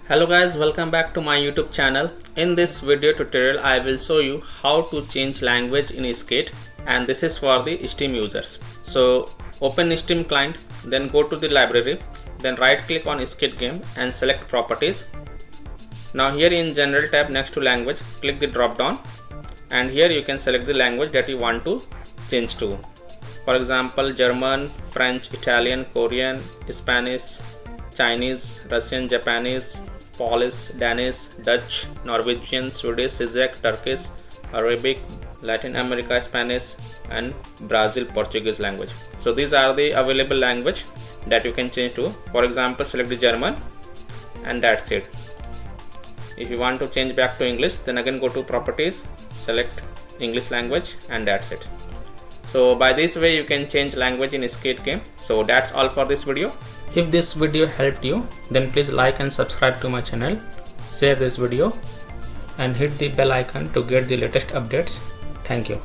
Hello guys, welcome back to my YouTube channel. In this video tutorial I will show you how to change language in Skate, and this is for the Steam users. So open Steam client, then go to the library, then right click on Skate game and select properties. Now here in general tab next to language, click the drop down and here you can select the language that you want to change to. For example, German, French, Italian, Korean, Spanish, Chinese, Russian, Japanese, Polish, Danish, Dutch, Norwegian, Swedish, Czech, Turkish, Arabic, Latin America, Spanish, and Brazil Portuguese language. So these are the available language that you can change to. For example, select the German and that's it. If you want to change back to English, then again go to properties, select English language and that's it. So by this way you can change language in Skate game. So that's all for this video. If this video helped you, then please like and subscribe to my channel, share this video and hit the bell icon to get the latest updates. Thank you.